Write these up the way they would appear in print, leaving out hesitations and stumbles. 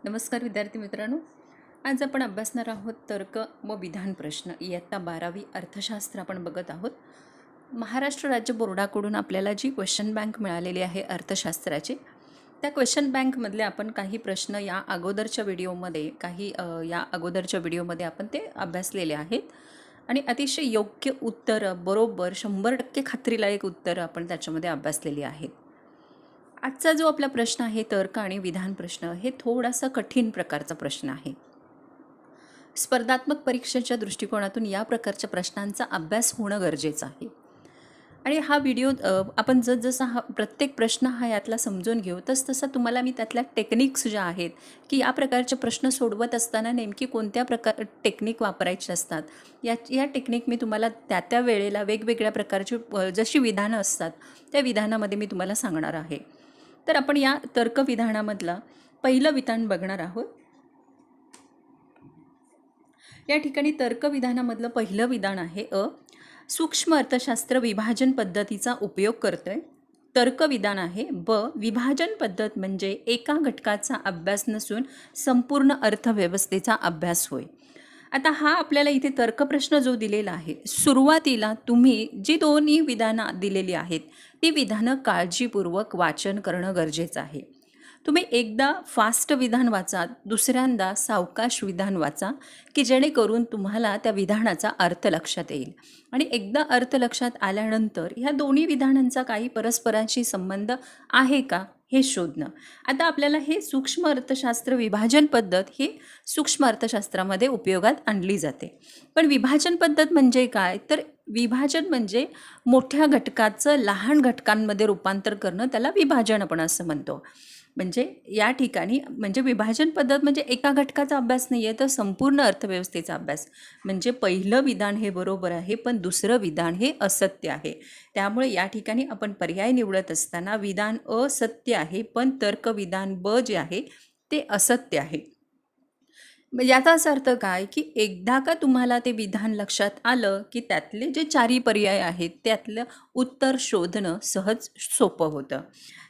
नमस्कार विद्यार्थी मित्रांनो, आज आपण अभ्यासणार आहोत तर्क व विधान प्रश्न. इयत्ता 12वी अर्थशास्त्र आपण बघत आहोत. महाराष्ट्र राज्य बोर्डाकडून आपल्याला जी क्वेश्चन बँक मिळालेली आहे अर्थशास्त्राची, त्या क्वेश्चन बँकमधले आपण काही प्रश्न या अगोदरच्या व्हिडिओमध्ये आपण ते अभ्यासलेले आहेत आणि अतिशय योग्य उत्तरं, बरोबर 100% खात्रीलायक उत्तरं आपण त्याच्यामध्ये अभ्यासलेली आहेत. आजचा जो आपला प्रश्न आहे तर्क आणि विधान प्रश्न, हे थोडासा कठीण प्रकारचा प्रश्न आहे. स्पर्धात्मक परीक्षेच्या दृष्टिकोनातून या प्रकारच्या प्रश्नांचा अभ्यास होणं गरजेचं आहे. आणि हा व्हिडिओ आपण जसजसा प्रत्येक प्रश्न यातला समजून घेऊ तसतसा तुम्हाला मी त्यातल्या टेक्निक्स ज्या आहेत की या प्रकारचे प्रश्न सोडवत असताना नेमकी कोणत्या टेक्निक वापरायची असतात, या टेक्निक मी तुम्हाला त्या वेळेला वेगवेगळ्या प्रकारची जशी विधानं असतात त्या विधानामध्ये मी तुम्हाला सांगणार आहे. तर आपण या तर्कविधानामधलं पहिलं विधान बघणार आहोत. या ठिकाणी तर्कविधानामधलं पहिलं विधान आहे सूक्ष्म अर्थशास्त्र विभाजन पद्धतीचा उपयोग करतोय. तर्कविधान आहे विभाजन पद्धत म्हणजे एका घटकाचा अभ्यास नसून संपूर्ण अर्थव्यवस्थेचा अभ्यास होय. आता हा आपल्याला इथे तर्कप्रश्न जो दिलेला आहे, सुरुवातीला तुम्ही जी दोन्ही विधानं दिलेली आहेत ती विधानं काळजीपूर्वक वाचन करणं गरजेचं आहे. तुम्ही एकदा फास्ट विधान वाचा, दुसऱ्यांदा सावकाश विधान वाचा की जेणेकरून तुम्हाला त्या विधानाचा अर्थ लक्षात येईल. आणि एकदा अर्थ लक्षात आल्यानंतर ह्या दोन्ही विधानांचा काही परस्परांशी संबंध आहे का हे शोधणं. आता आपल्याला हे सूक्ष्म अर्थशास्त्र विभाजन पद्धत ही सूक्ष्म अर्थशास्त्रामध्ये उपयोगात आणली जाते. पण विभाजन पद्धत म्हणजे काय, तर विभाजन म्हणजे मोठ्या घटकाचं लहान घटकांमध्ये रूपांतर करणं, त्याला विभाजन आपण असं म्हणतो. म्हणजे या ठिकाणी म्हणजे विभाजन पद्धत म्हणजे एका घटकाचा अभ्यास नाही आहे, तर संपूर्ण अर्थव्यवस्थेचा अभ्यास. म्हणजे पहिलं विधान हे बरोबर आहे, पण दुसरं विधान हे असत्य आहे. त्यामुळे या ठिकाणी आपण पर्याय निवडत असताना विधान अ सत्य आहे, पण तर्कविधान ब जे आहे ते असत्य आहे. याचाच अर्थ काय की एकदा का तुम्हाला ते विधान लक्षात आलं की त्यातले जे चारही पर्याय आहेत त्यातलं उत्तर शोधणं सहज सोपं होतं.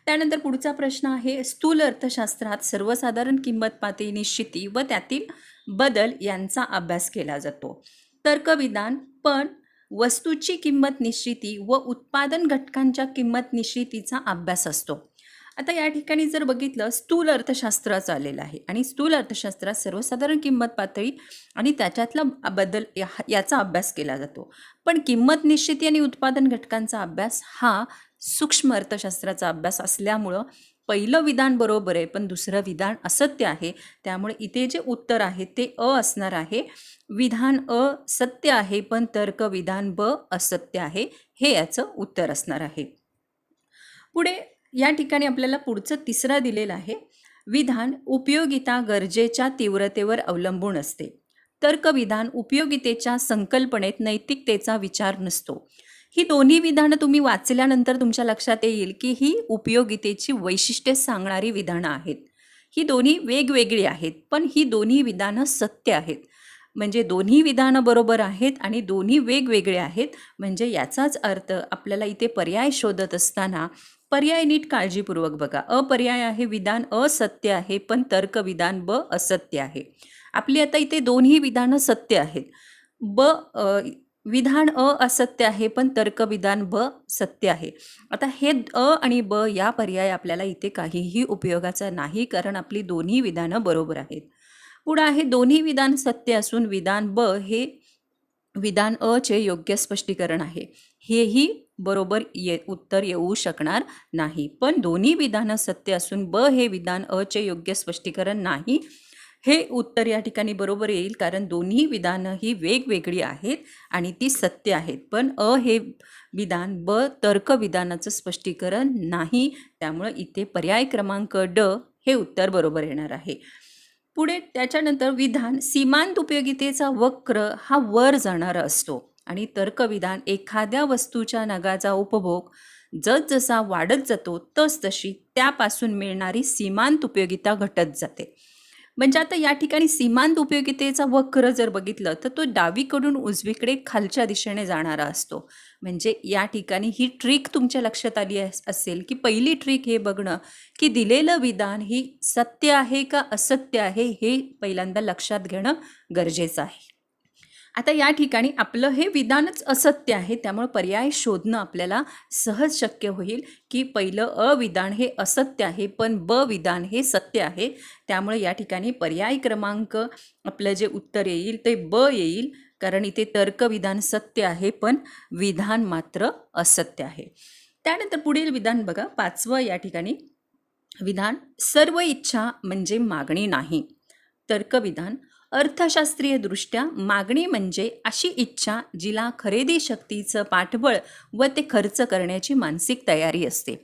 त्यानंतर पुढचा प्रश्न आहे, स्थूल अर्थशास्त्रात सर्वसाधारण किंमत पातळी निश्चिती व त्यातील बदल यांचा अभ्यास केला जातो. तर्कविधान पण वस्तूची किंमत निश्चिती व उत्पादन घटकांच्या किंमत निश्चितीचा अभ्यास असतो. आता या ठिकाणी जर बघितलं, स्थूल अर्थशास्त्र चाललेलं आहे आणि स्थूल अर्थशास्त्रात सर्वसाधारण किंमत पातळी आणि त्याच्यातला बदल याचा अभ्यास केला जातो. पण किंमत निश्चिती आणि उत्पादन घटकांचा अभ्यास हा सूक्ष्म अर्थशास्त्राचा अभ्यास असल्यामुळं पहिलं विधान बरोबर आहे, पण दुसरं विधान असत्य आहे. त्यामुळे इथे जे उत्तर आहे ते अ असणार आहे. विधान अ सत्य आहे, पण तर्क विधान ब असत्य आहे, हे याचं उत्तर असणार आहे. पुढे या ठिकाणी आपल्याला पुढचं तिसरा दिलेलं आहे, विधान उपयोगिता गरजेच्या तीव्रतेवर अवलंबून असते. तर्कविधान उपयोगितेच्या संकल्पनेत नैतिकतेचा विचार नसतो. ही दोन्ही विधानं तुम्ही वाचल्यानंतर तुमच्या लक्षात येईल की ही उपयोगितेची वैशिष्ट्ये सांगणारी विधानं आहेत. ही दोन्ही वेगवेगळी आहेत, पण ही दोन्ही विधानं सत्य आहेत. म्हणजे दोन्ही विधानं बरोबर आहेत आणि दोन्ही वेगवेगळे आहेत. म्हणजे याचाच अर्थ आपल्याला इथे पर्याय शोधत असताना पर्याय नीट काळजीपूर्वक बघा. अपर्याय आहे, विधान असत्य आहे, पण तर्कविधान ब असत्य आहे. आपली आता इथे दोन्ही विधानं सत्य आहेत. विधान अ असत्य आहे, पण तर्कविधान ब सत्य आहे. आता हे अ आणि ब या पर्याय आपल्याला इथे काहीही उपयोगाचा नाही, कारण आपली दोन्ही विधानं बरोबर आहेत. पुढे आहे, दोन्ही विधान सत्य असून विधान ब हे विधान अ चे योग्य स्पष्टीकरण आहे. हेही बरोबर उत्तर येऊ शकणार नाही. पण दोन्ही विधानं सत्य असून ब हे विधान अ चे योग्य स्पष्टीकरण नाही, हे उत्तर या ठिकाणी बरोबर येईल, कारण दोन्ही विधानं ही वेगवेगळी आहेत आणि ती सत्य आहेत. पण अ हे विधान ब तर्कविधानाचं स्पष्टीकरण नाही. त्यामुळे इथे पर्याय क्रमांक ड हे उत्तर बरोबर येणार आहे. पुढे त्याच्यानंतर विधान सीमांत उपयोगितेचा वक्र हा वर जाणारा असतो आणि तर्कविधान एखाद्या वस्तूच्या नगाचा उपभोग जसजसा वाढत जातो तसतशी त्यापासून मिळणारी सीमांत उपयोगिता घटत जाते. म्हणजे आता या ठिकाणी सीमांत उपयोगितेचा वक्र जर बघितलं तर तो डावीकडून उजवीकडे खालच्या दिशेने जाणारा असतो. म्हणजे या ठिकाणी ही ट्रिक तुमच्या लक्षात आली असेल की पहिली ट्रिक हे बघणं की दिलेलं विधान ही सत्य आहे का असत्य आहे हे पहिल्यांदा लक्षात घेणं गरजेचं आहे. आता या ठिकाणी आपलं हे विधानच असत्य आहे, त्यामुळे पर्याय शोधणं आपल्याला सहज शक्य होईल की पहिलं अविधान हे असत्य आहे पण ब विधान हे सत्य आहे. त्यामुळे या ठिकाणी पर्याय क्रमांक आपलं जे उत्तर येईल ते ब येईल, कारण इथे तर्कविधान सत्य आहे पण विधान मात्र असत्य आहे. त्यानंतर पुढील विधान बघा, 5वं या ठिकाणी विधान, सर्व इच्छा म्हणजे मागणी नाही. तर्कविधान, अर्थशास्त्रीय दृष्ट्या मागणी म्हणजे अशी इच्छा जिला खरेदी शक्तीचं पाठबळ व ते खर्च करण्याची मानसिक तयारी असते.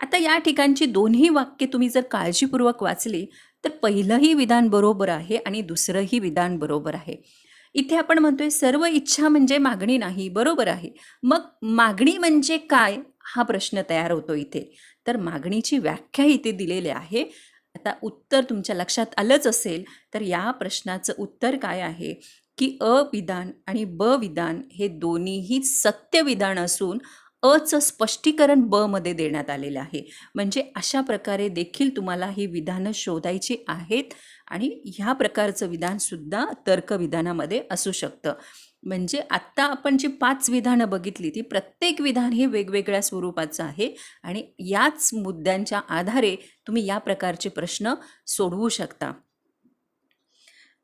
आता या ठिकाणची दोन्ही वाक्ये तुम्ही जर काळजीपूर्वक वाचली तर पहिलंही विधान बरोबर आहे आणि दुसरंही विधान बरोबर आहे. इथे आपण म्हणतोय सर्व इच्छा म्हणजे मागणी नाही, बरोबर आहे. मग मागणी म्हणजे काय हा प्रश्न तयार होतो इथे. तर मागणीची व्याख्या इथे दिलेली आहे. आता उत्तर तुमच्या लक्षात आलंच असेल, तर या प्रश्नाचं उत्तर काय आहे की अ विधान आणि ब विधान हे दोन्हीही सत्य विधान असून अचं स्पष्टीकरण ब मध्ये देण्यात आलेलं आहे. म्हणजे अशा प्रकारे देखील तुम्हाला ही विधानं शोधायची आहेत आणि ह्या प्रकारचं विधानसुद्धा तर्कविधानामध्ये असू शकतं. म्हणजे आत्ता आपण जी 5 विधानं बघितली ती प्रत्येक विधान हे वेगवेगळ्या स्वरूपाचं आहे आणि याच मुद्द्यांच्या आधारे तुम्ही या प्रकारचे प्रश्न सोडवू शकता.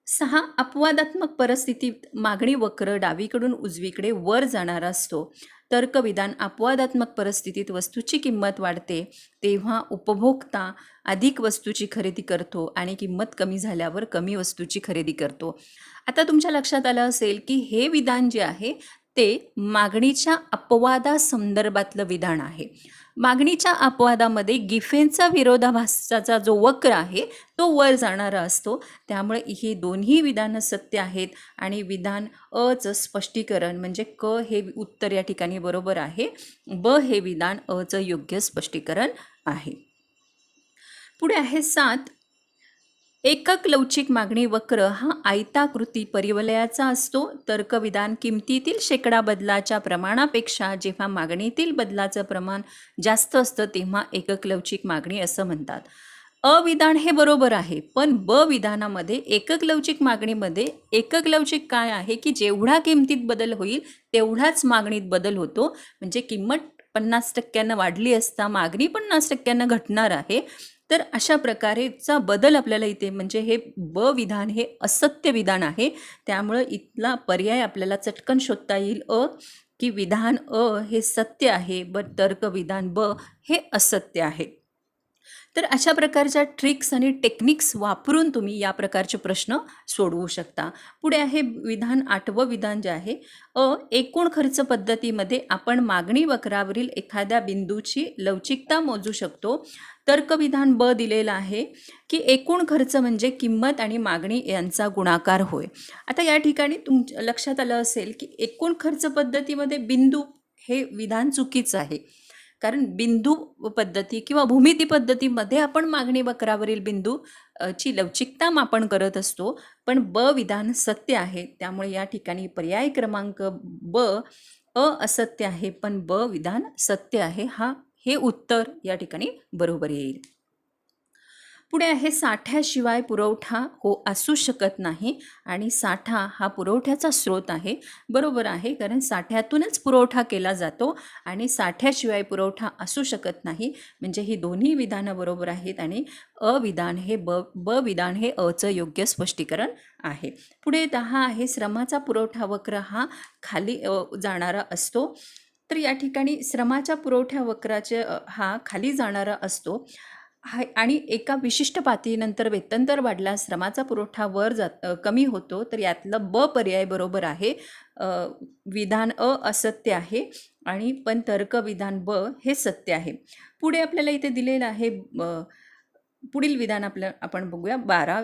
6, अपवादात्मक परिस्थितीत मागणी वक्र डावीकडून उजवीकडे वर जाणारा असतो. तर्कविधान, अपवादात्मक परिस्थितीत वस्तूची किंमत वाढते तेव्हा उपभोक्ता अधिक वस्तूची खरेदी करतो आणि किंमत कमी झाल्यावर कमी वस्तूची खरेदी करतो. आता तुमच्या लक्षात आलं असेल की हे विधान जे आहे ते मागणीच्या अपवादासंदर्भातलं विधान आहे. मागणीच्या अपवादामध्ये गिफेनचा विरोधाभासाचा जो वक्र आहे तो वर जाणारा असतो. त्यामुळे ही दोन्ही विधानं सत्य आहेत आणि विधान अचं स्पष्टीकरण म्हणजे क हे उत्तर या ठिकाणी बरोबर आहे. ब हे विधान अचं योग्य स्पष्टीकरण आहे. पुढे आहे 7, एकक लवचिक मागणी वक्र हा आयताकृती परिवलयाचा असतो. तर्कविधान, किमतीतील शेकडा बदलाच्या प्रमाणापेक्षा जेव्हा मागणीतील बदलाचं प्रमाण जास्त असतं तेव्हा एकक लवचिक मागणी असं म्हणतात. अविधान हे बरोबर आहे पण ब विधानामध्ये एकक लवचिक मागणीमध्ये एकक लवचिक काय आहे की जेवढा किमतीत बदल होईल तेवढाच मागणीत बदल होतो. म्हणजे किंमत 50% वाढली असता मागणी 50% घटणार आहे. तर अशा प्रकारेचा बदल आपल्याला इथे म्हणजे हे ब विधान हे असत्य विधान आहे. त्यामुळं इथला पर्याय आपल्याला चटकन शोधता येईल की विधान हे सत्य आहे व तर्कविधान ब हे असत्य आहे. तर अशा प्रकारच्या ट्रिक्स आणि टेक्निक्स वापरून तुम्ही या प्रकारचे प्रश्न सोडवू शकता. पुढे आहे विधान 8वं विधान जे आहे, एकूण खर्च पद्धतीमध्ये आपण मागणी वक्रावरील एखाद्या बिंदूची लवचिकता मोजू शकतो. तर्कविधान ब दिलेलं आहे की एकूण खर्च म्हणजे किंमत आणि मागणी यांचा गुणाकार होय. आता या ठिकाणी लक्षात आलं असेल की एकूण खर्च पद्धतीमध्ये बिंदू हे विधान चुकीचं आहे. कारण बिंदू पद्धती किंवा भूमिती पद्धतीमध्ये आपण मागणी वक्रावरील बिंदू ची लवचिकता मापन करत असतो. पण ब विधान सत्य आहे. त्यामुळे या ठिकाणी पर्याय क्रमांक ब असत्य आहे पण ब विधान सत्य आहे. हे उत्तर या ठिकाणी बरोबर येईल. पुढे आहे साठ्याशिवाय पुरवठा असू शकत नाही आणि साठा हा पुरवठ्याचा स्रोत आहे. बरोबर आहे, कारण साठ्यातूनच पुरवठा केला जातो आणि साठ्याशिवाय पुरवठा असू शकत नाही. म्हणजे ही दोन्ही विधानं बरोबर आहेत आणि अविधान हे ब विधान हे अचं योग्य स्पष्टीकरण आहे. पुढे 10 आहे, श्रमाचा पुरवठा वक्र हा खाली जाणारा असतो. तर या ठिकाणी श्रमाच्या पुरवठ्या वक्राचे हा खाली जाणारा असतो आणि एका विशिष्ट पातळीनंतर वेतनदर वाढल्यास श्रमाचा पुरवठा वर कमी होतो. तर यातलं ब पर्याय बरोबर आहे. विधान असत्य आहे आणि पण तर्क विधान ब हे सत्य आहे. पुढे आपल्याला इथे दिलेलं आहे पुढील विधान आपण बघूया 12,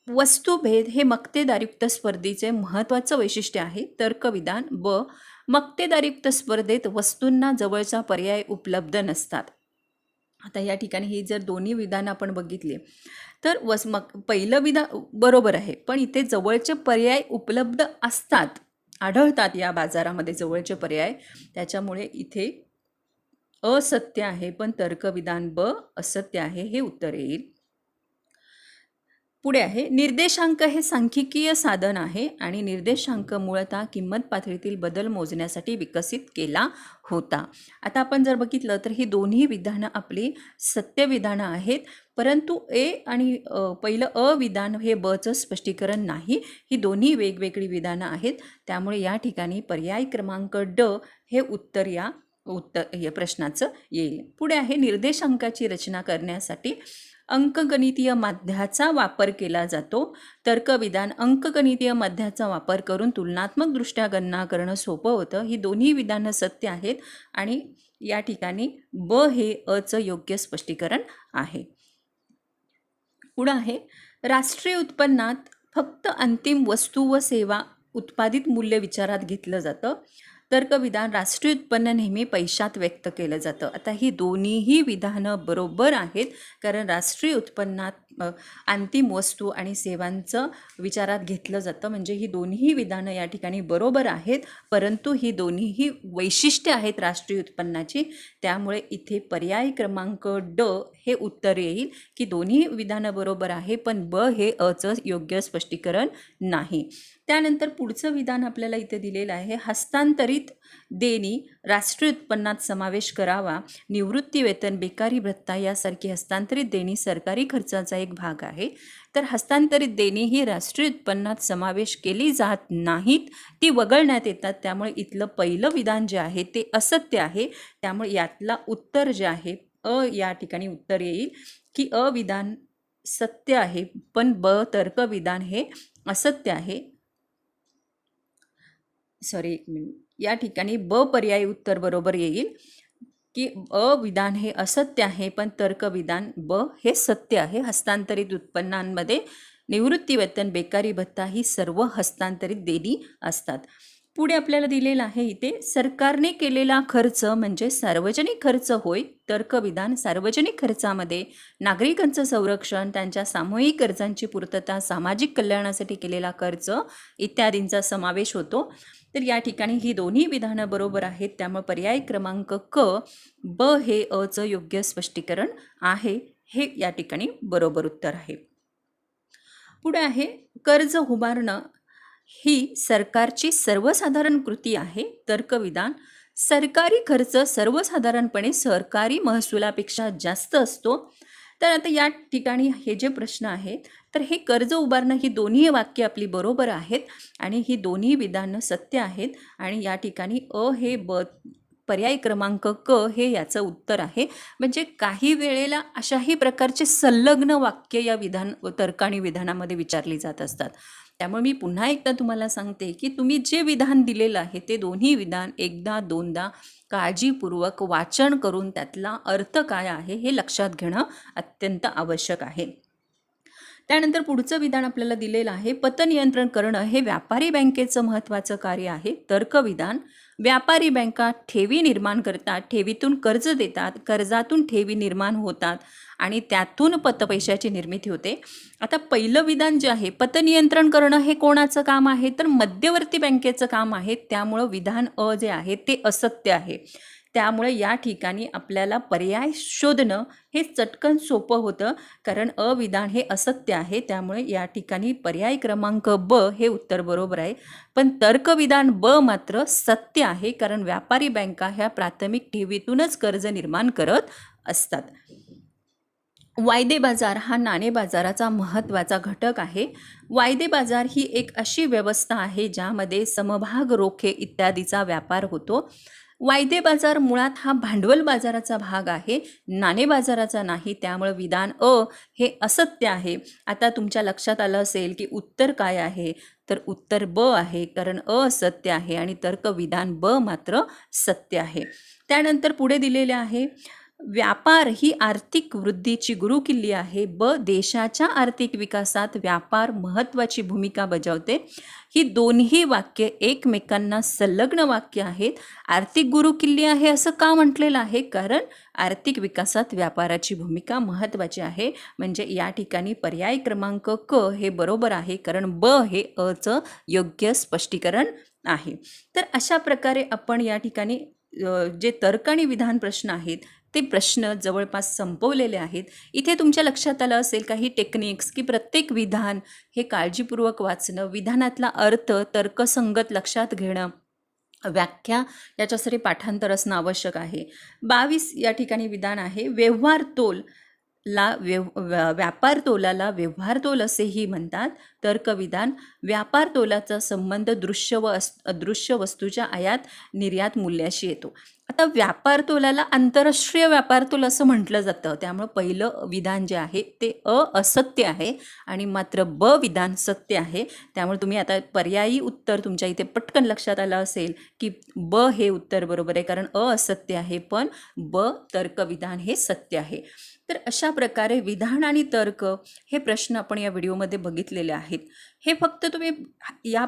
वस्तुभेद हे मक्तेदारयुक्त स्पर्धेचे महत्त्वाचं वैशिष्ट्य आहे. तर्कविधान ब, मक्तेदारयुक्त स्पर्धेत वस्तूंना जवळचा पर्याय उपलब्ध नसतात. आता या ठिकाणी ही जर दोन्ही विधानं आपण बघितली तर मग पहिलं विधान बरोबर आहे, पण इथे जवळचे पर्याय उपलब्ध असतात, आढळतात या बाजारामध्ये जवळचे पर्याय, त्याच्यामुळे इथे असत्य आहे, पण तर्कविधान ब असत्य आहे हे उत्तर येईल. पुढे आहे निर्देशांक हे सांख्यिकीय साधन आहे आणि निर्देशांक मूळतः किंमत पातळीतील बदल मोजण्यासाठी विकसित केला होता. आता आपण जर बघितलं तर ही दोन्ही विधानं आपली सत्य विधानं आहेत, परंतु ए आणि पहिलं अविधान हे बचं स्पष्टीकरण नाही. ही दोन्ही वेगवेगळी विधानं आहेत, त्यामुळे या ठिकाणी पर्याय क्रमांक ड हे उत्तर या प्रश्नाचं येईल. पुढे आहे निर्देशांकाची रचना करण्यासाठी अंकगणितीय माध्याचा वापर केला जातो. तर्कविधान अंकगणितीय माध्याचा वापर करून तुलनात्मकदृष्ट्या गणना करणं सोपं होतं. ही दोन्ही विधानं सत्य आहेत आणि या ठिकाणी ब हे अचं योग्य स्पष्टीकरण आहे. पुढं आहे राष्ट्रीय उत्पन्नात फक्त अंतिम वस्तू व सेवा उत्पादित मूल्य विचारात घेतलं जातं. तर्कविधान राष्ट्रीय उत्पन्न नेहमी पैशात व्यक्त केलं जातं. आता ही दोन्हीही विधानं बरोबर आहेत, कारण राष्ट्रीय उत्पन्नात अंतिम वस्तू आणि सेवांचं विचारात घेतलं जातं, म्हणजे ही दोन्ही विधानं या ठिकाणी बरोबर आहेत, परंतु ही दोन्हीही वैशिष्ट्ये आहेत राष्ट्रीय उत्पन्नाची, त्यामुळे इथे पर्याय क्रमांक ड हे उत्तर येईल की दोन्ही विधानं बरोबर आहे, पण ब हे अचं योग्य स्पष्टीकरण नाही. त्यानंतर पुढचं विधान आपल्याला इथे दिलेलं आहे हस्तांतरित देणी राष्ट्रीय उत्पन्नात समावेश करावा. निवृत्ती वेतन, बेकारी भत्ता यासारखी हस्तांतरित देणी सरकारी खर्चाचा एक भाग आहे. तर हस्तांतरित देणी ही राष्ट्रीय उत्पन्नात समावेश केली जात नाहीत, ती वगळण्यात येतात. त्यामुळे इथलं पहिलं विधान जे आहे ते असत्य आहे. त्यामुळे यातला उत्तर जे आहे या ठिकाणी उत्तर येईल की अविधान सत्य आहे, पण ब तर्कविधान हे असत्य आहे. एक मिनिट, या ठिकाणी ब पर्यायी उत्तर बरोबर येईल की अविधान हे असत्य आहे, पण तर्कविधान ब हे सत्य आहे. हस्तांतरित उत्पन्नांमध्ये निवृत्ती वेतन, बेकारी भत्ता ही सर्व हस्तांतरित देणी असतात. पुढे आपल्याला दिलेलं आहे इथे सरकारने केलेला खर्च म्हणजे सार्वजनिक खर्च होय. तर्कविधान सार्वजनिक खर्चामध्ये नागरिकांचं संरक्षण, त्यांच्या सामूहिक गरजांची पूर्तता, सामाजिक कल्याणासाठी केलेला खर्च इत्यादींचा समावेश होतो. तर या ठिकाणी ही दोन्ही विधानं बरोबर आहेत, त्यामुळे पर्याय क्रमांक क ब हे अचं योग्य स्पष्टीकरण आहे, हे या ठिकाणी बरोबर उत्तर आहे. पुढे आहे कर्ज उभारणं ही सरकारची सर्वसाधारण कृती आहे. तर्कविधान सरकारी खर्च सर्वसाधारणपणे सरकारी महसुलापेक्षा जास्त असतो. तर आता या ठिकाणी हे जे प्रश्न आहेत तर हे कर्ज उभारणं ही दोन्ही वाक्य आपली बरोबर आहेत आणि ही दोन्ही विधानं सत्य आहेत आणि या ठिकाणी अ हे ब पर्याय क्रमांक क हे याचं उत्तर आहे. म्हणजे काही वेळेला अशाही प्रकारचे संलग्न वाक्य या तर्क आणि विधानामध्ये विचारली जात असतात. त्यामुळे मी पुन्हा एकदा तुम्हाला सांगते की तुम्ही जे विधान दिलेलं आहे ते दोन्ही विधान एकदा दोनदा काळजीपूर्वक वाचन करून त्यातला अर्थ काय आहे हे लक्षात घेणं अत्यंत आवश्यक आहे. त्यानंतर पुढचं विधान आपल्याला दिलेलं आहे पतनियंत्रण करणं हे व्यापारी बँकेचं महत्त्वाचं कार्य आहे. तर्कविधान व्यापारी बँका ठेवी निर्माण करतात, ठेवीतून कर्ज देतात, कर्जातून ठेवी निर्माण होतात आणि त्यातून पतपैशाची निर्मिती होते. आता पहिलं विधान जे आहे पतनियंत्रण करणं हे कोणाचं काम आहे तर मध्यवर्ती बँकेचं काम आहे. त्यामुळं विधान अ जे आहे ते असत्य आहे. त्यामुळे या ठिकाणी आपल्याला पर्याय शोधणं हे चटकन सोपं होतं, कारण अविधान हे असत्य आहे. त्यामुळे या ठिकाणी पर्याय क्रमांक ब हे उत्तर बरोबर आहे, पण तर्कविधान ब मात्र सत्य आहे, कारण व्यापारी बँका ह्या प्राथमिक ठेवीतूनच कर्ज निर्माण करत असतात. वायदे बाजार हा नाणे बाजाराचा महत्त्वाचा घटक आहे. वायदे बाजार ही एक अशी व्यवस्था आहे ज्यामध्ये समभाग, रोखे इत्यादीचा व्यापार होतो. वायदे बाजार मुळात हा भांडवल बाजाराचा भाग आहे, नाणे बाजाराचा नाही. त्यामुळे विधान अ हे असत्य आहे. आता तुमच्या लक्षात आलं असेल की उत्तर काय आहे, तर उत्तर ब आहे, कारण अ असत्य आहे आणि तर्क विधान ब मात्र सत्य आहे. त्यानंतर पुढे दिलेले आहे व्यापार ही आर्थिक वृद्धीची गुरुकिल्ली आहे. ब देशाच्या आर्थिक विकासात व्यापार महत्त्वाची भूमिका बजावते. ही दोन्ही वाक्ये एकमेकांना संलग्न वाक्य आहेत. आर्थिक गुरुकिल्ली आहे असं का म्हटलेलं आहे? कारण आर्थिक विकासात व्यापाराची भूमिका महत्त्वाची आहे. म्हणजे या ठिकाणी पर्याय क्रमांक क हे बरोबर आहे, कारण ब हे अचं योग्य स्पष्टीकरण आहे. तर अशा प्रकारे आपण या ठिकाणी जे तर्क आणि विधान प्रश्न आहेत ते प्रश्न जवळपास संपवलेले आहेत. इथे तुमच्या लक्षात आलं असेल काही टेक्निक्स, की प्रत्येक विधान हे काळजीपूर्वक वाचणं, विधानातला अर्थ तर्कसंगत लक्षात घेणं, व्याख्या याच्यासाठी पाठांतर असणं आवश्यक आहे. 22 या ठिकाणी विधान आहे. व्यवहार तोल व्यापार तोलाला व्यवहार तोल असेही म्हणतात. तर्कविधान, व्यापार तोलाचा संबंध दृश्य व अदृश्य वस्तूच्या आयात निर्यात मूल्याशी येतो. आता व्यापार तोलाला आंतरराष्ट्रीय व्यापार तोल असं म्हटलं जातं. त्यामुळं पहिलं विधान जे आहे ते असत्य आहे आणि मात्र ब विधान सत्य आहे. त्यामुळे तुम्ही आता पर्यायी उत्तर तुमच्या इथे पटकन लक्षात आलं असेल की ब हे उत्तर बरोबर आहे, कारण असत्य आहे, पण ब तर्कविधान हे सत्य आहे. तर अशा प्रकारे विधान आणि तर्क हे प्रश्न आपण या व्हिडिओमध्ये बघितलेले आहेत. हे फक्त तुम्ही या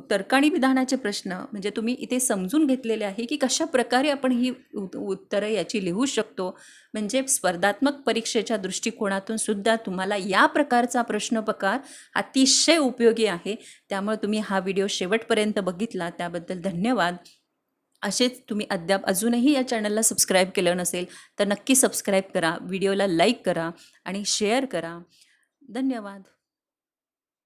तर्क आणि विधानाचे प्रश्न म्हणजे तुम्ही इथे समजून घेतलेले आहे की कशा प्रकारे आपण ही उत्तरं याची लिहू शकतो. म्हणजे स्पर्धात्मक परीक्षेच्या दृष्टिकोनातून सुद्धा तुम्हाला या प्रकारचा प्रश्नप्रकार अतिशय उपयोगी आहे. त्यामुळे तुम्ही हा व्हिडिओ शेवटपर्यंत बघितला त्याबद्दल धन्यवाद. असेच तुम्ही अद्याप अजूनही या चॅनलला सबस्क्राईब केलं नसेल तर नक्की सबस्क्राईब करा, व्हिडिओला लाईक करा आणि शेअर करा. धन्यवाद.